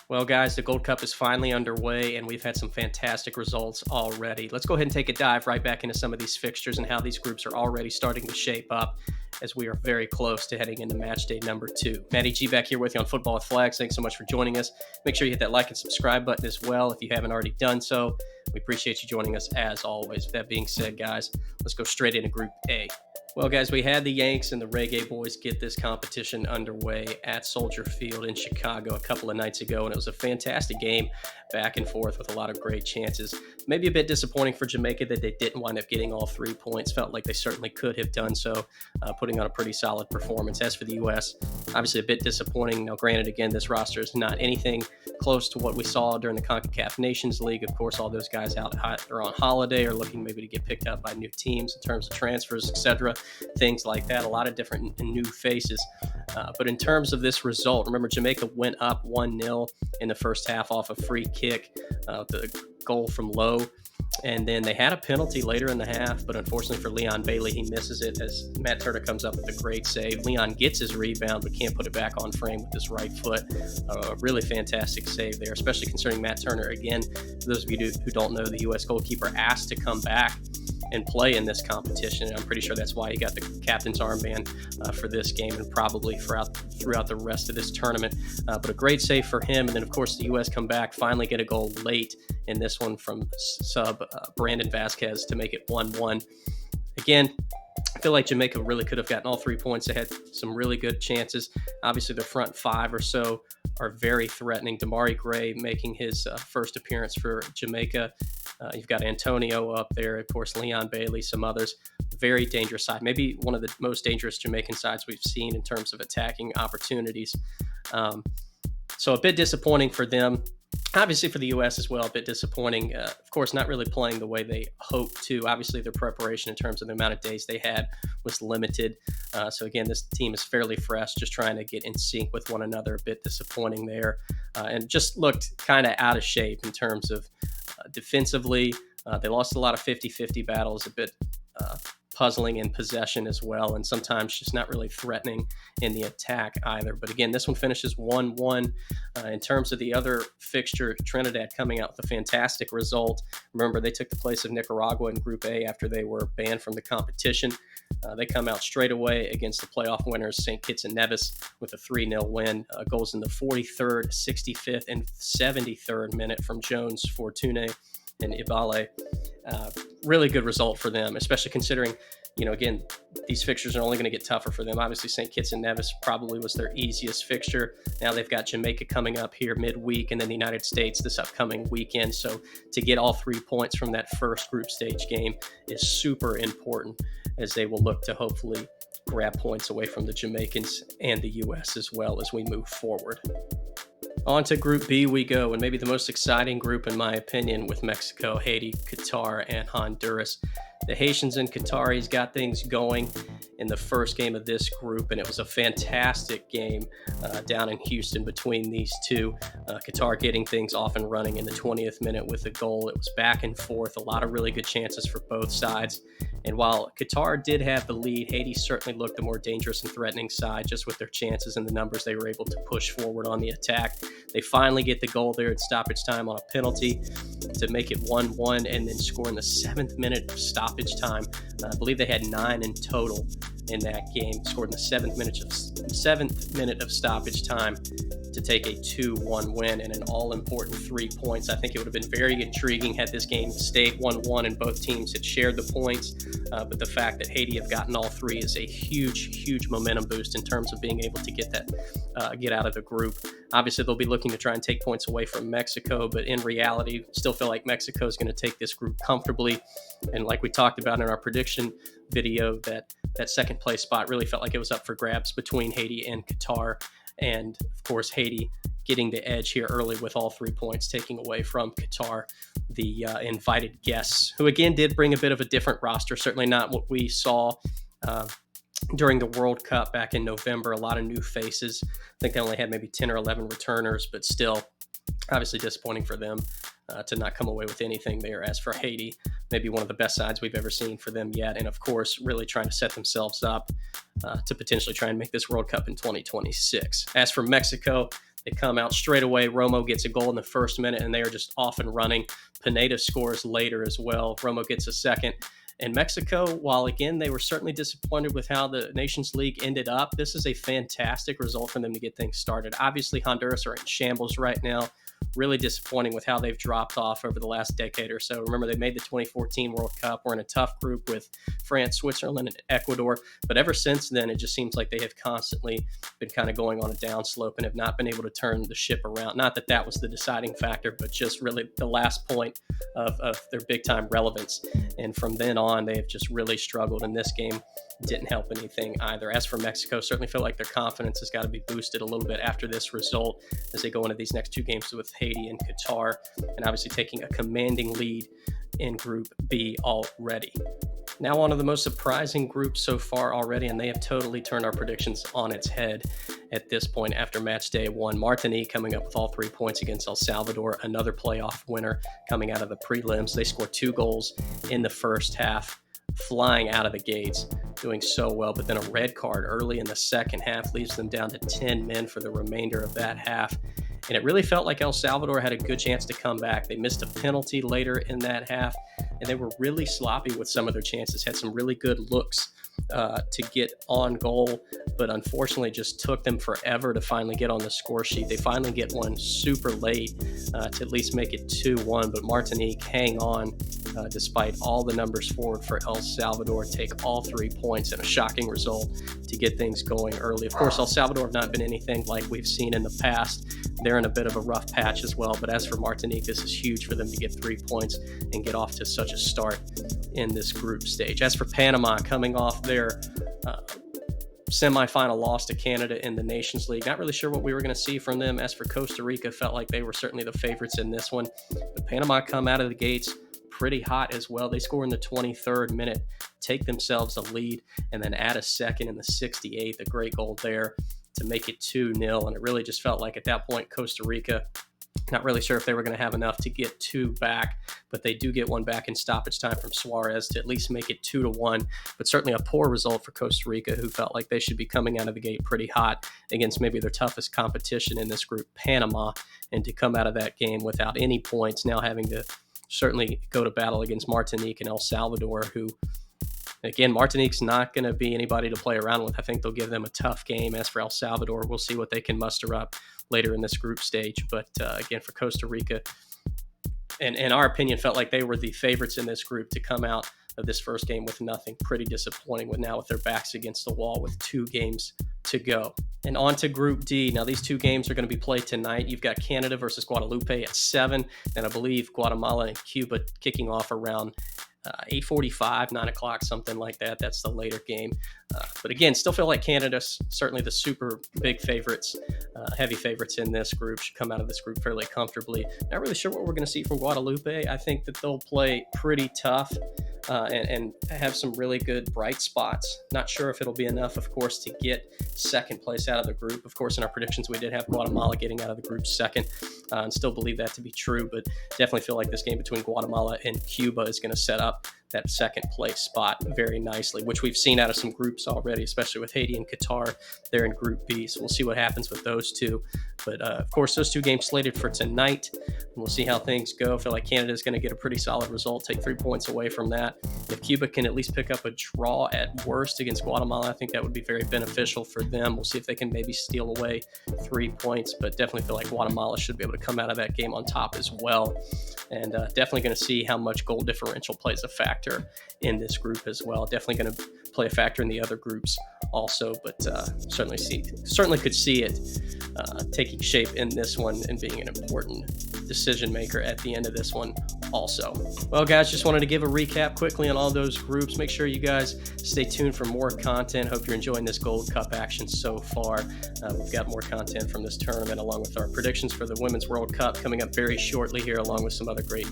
Well, guys, the Gold Cup is finally underway, and we've had some fantastic results already. Let's go ahead and take a dive right back into some of these fixtures and how these groups are already starting to shape up as we are very close to heading into match day number 2. Matty G back here with you on Football with Flags. Thanks so much for joining us. Make sure you hit that like and subscribe button as well if you haven't already done so. We appreciate you joining us as always. With that being said, guys, let's go straight into Group A. Well, guys, we had the Yanks and the Reggae Boys get this competition underway at Soldier Field in Chicago a couple of nights ago, and it was a fantastic game back and forth with a lot of great chances. Maybe a bit disappointing for Jamaica that they didn't wind up getting all 3 points. Felt like they certainly could have done so, putting on a pretty solid performance. As for the U.S., obviously a bit disappointing. Now, granted, again, this roster is not anything close to what we saw during the CONCACAF Nations League. Of course, all those guys out are on holiday or looking maybe to get picked up by new teams in terms of transfers, etc., things like that. A lot of different new faces. But in terms of this result, remember Jamaica went up 1-0 in the first half off a free kick, the goal from Lowe. And then they had a penalty later in the half, but unfortunately for Leon Bailey, he misses it as Matt Turner comes up with a great save. Leon gets his rebound, but can't put it back on frame with his right foot. A really fantastic save there, especially considering Matt Turner, again, for those of you who don't know, the U.S. goalkeeper asked to come back and play in this competition. And I'm pretty sure that's why he got the captain's armband for this game and probably throughout the rest of this tournament. But a great save for him. And then, of course, the U.S. come back, finally get a goal late in this one from sub Brandon Vasquez to make it 1-1. Again, I feel like Jamaica really could have gotten all 3 points. They had some really good chances. Obviously, the front 5 or so are very threatening. Damari Gray making his first appearance for Jamaica. You've got Antonio up there, of course, Leon Bailey, some others. Very dangerous side. Maybe one of the most dangerous Jamaican sides we've seen in terms of attacking opportunities. So a bit disappointing for them. Obviously for the U.S. as well, a bit disappointing. Of course, not really playing the way they hoped to. Obviously, their preparation in terms of the amount of days they had was limited. So again, this team is fairly fresh, just trying to get in sync with one another. A bit disappointing there. And just looked kind of out of shape in terms of defensively. They lost a lot of 50-50 battles, a bit puzzling in possession as well, and sometimes just not really threatening in the attack either. But again, this one finishes 1-1. In terms of the other fixture, Trinidad coming out with a fantastic result. Remember, they took the place of Nicaragua in Group A after they were banned from the competition. They come out straight away against the playoff winners, St. Kitts and Nevis, with a 3-0 win. Goals in the 43rd, 65th, and 73rd minute from Jones, Fortune, and Ibale. Really good result for them, especially considering, again, these fixtures are only going to get tougher for them. Obviously, St. Kitts and Nevis probably was their easiest fixture. Now they've got Jamaica coming up here midweek and then the United States this upcoming weekend. So to get all 3 points from that first group stage game is super important as they will look to hopefully grab points away from the Jamaicans and the U.S. as well as we move forward. On to Group B we go, and maybe the most exciting group in my opinion, with Mexico, Haiti, Qatar, and Honduras. The Haitians and Qataris got things going in the first game of this group, and it was a fantastic game down in Houston between these two. Qatar getting things off and running in the 20th minute with a goal. It was back and forth, a lot of really good chances for both sides. And while Qatar did have the lead, Haiti certainly looked the more dangerous and threatening side just with their chances and the numbers they were able to push forward on the attack. They finally get the goal there at stoppage time on a penalty to make it 1-1 and then score in the 7th minute of stoppage time. I believe they had 9 in total in that game, scored in the 7th minute of stoppage time to take a 2-1 win and an all-important 3 points. I think it would have been very intriguing had this game stayed 1-1 and both teams had shared the points. But the fact that Haiti have gotten all 3 is a huge momentum boost in terms of being able to get out of the group. Obviously, they'll be looking to try and take points away from Mexico, but in reality, still feel like Mexico is going to take this group comfortably. And like we talked about in our prediction video, that second place spot really felt like it was up for grabs between Haiti and Qatar. And of course, Haiti getting the edge here early with all 3 points, taking away from Qatar, the invited guests, who again did bring a bit of a different roster. Certainly not what we saw during the World Cup back in November. A lot of new faces. I think they only had maybe 10 or 11 returners, but still obviously disappointing for them to not come away with anything there. As for Haiti, maybe one of the best sides we've ever seen for them yet. And of course, really trying to set themselves up to potentially try and make this World Cup in 2026. As for Mexico, They come out straight away. Romo gets a goal in the first minute, and they are just off and running. Pineda scores later as well. Romo gets a second. And Mexico, while again, they were certainly disappointed with how the Nations League ended up, this is a fantastic result for them to get things started. Obviously, Honduras are in shambles right now. Really disappointing with how they've dropped off over the last decade or so. Remember, they made the 2014 World Cup. We're in a tough group with France, Switzerland, and Ecuador. But ever since then, it just seems like they have constantly been kind of going on a downslope and have not been able to turn the ship around. Not that that was the deciding factor, but just really the last point of their big-time relevance. And from then on, they have just really struggled. And this game didn't help anything either. As for Mexico, certainly feel like their confidence has got to be boosted a little bit after this result as they go into these next two games with Haiti and Qatar, and obviously taking a commanding lead in Group B already. Now on to the most surprising group so far already, and they have totally turned our predictions on its head at this point after match day 1. Martinique coming up with all 3 points against El Salvador, another playoff winner coming out of the prelims. They scored 2 goals in the first half, flying out of the gates, doing so well, but then a red card early in the second half leaves them down to 10 men for the remainder of that half. And it really felt like El Salvador had a good chance to come back. They missed a penalty later in that half, and they were really sloppy with some of their chances, had some really good looks to get on goal, but unfortunately just took them forever to finally get on the score sheet. They finally get one super late to at least make it 2-1, but Martinique hang on despite all the numbers forward for El Salvador, take all 3 points in a shocking result to get things going early. Of course, El Salvador have not been anything like we've seen in the past. They're in a bit of a rough patch as well, but as for Martinique, this is huge for them to get 3 points and get off to such a start in this group stage. As for Panama, coming off their semifinal loss to Canada in the Nations League, not really sure what we were going to see from them. As for Costa Rica, felt like they were certainly the favorites in this one, but Panama come out of the gates pretty hot as well. They score in the 23rd minute, take themselves a lead, and then add a second in the 68th, a great goal there to make it 2-0. And it really just felt like at that point, Costa Rica, not really sure if they were going to have enough to get 2 back, but they do get 1 back in stoppage time from Suarez to at least make it 2-1. But certainly a poor result for Costa Rica, who felt like they should be coming out of the gate pretty hot against maybe their toughest competition in this group, Panama, and to come out of that game without any points, now having to certainly go to battle against Martinique and El Salvador, who, again, Martinique's not going to be anybody to play around with. I think they'll give them a tough game. As for El Salvador, we'll see what they can muster up later in this group stage. But again, for Costa Rica, and in our opinion, felt like they were the favorites in this group to come out of this first game with nothing. Pretty disappointing with their backs against the wall with 2 games to go. And on to Group D. Now, these 2 games are going to be played tonight. You've got Canada versus Guadalupe at 7, and I believe Guatemala and Cuba kicking off around 8:45, 9 o'clock, something like that. That's the later game. But again, still feel like Canada's certainly the super big favorites, heavy favorites in this group, should come out of this group fairly comfortably. Not really sure what we're going to see from Guadalupe. I think that they'll play pretty tough and have some really good bright spots. Not sure if it'll be enough, of course, to get second place out of the group. Of course, in our predictions, we did have Guatemala getting out of the group second, and still believe that to be true, but definitely feel like this game between Guatemala and Cuba is going to set up that second place spot very nicely, which we've seen out of some groups already, especially with Haiti and Qatar. They're in Group B, so we'll see what happens with those 2. But of course, those 2 games slated for tonight, and we'll see how things go. I feel like Canada is going to get a pretty solid result, take 3 points away from that. If Cuba can at least pick up a draw at worst against Guatemala, I think that would be very beneficial for them. We'll see if they can maybe steal away 3 points, but definitely feel like Guatemala should be able to come out of that game on top as well. And definitely going to see how much goal differential plays a factor in this group as well. Definitely going to play a factor in the other groups also, but certainly could see it taking shape in this one and being an important decision maker at the end of this one also. Well, guys, just wanted to give a recap quickly on all those groups. Make sure you guys stay tuned for more content. Hope you're enjoying this Gold Cup action so far. We've got more content from this tournament along with our predictions for the Women's World Cup coming up very shortly here, along with some other great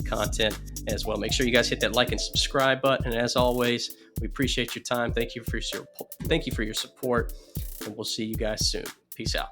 content as well. Make sure you guys hit that like and subscribe button. And as always, we appreciate your time. Thank you for your support, and we'll see you guys soon. Peace out.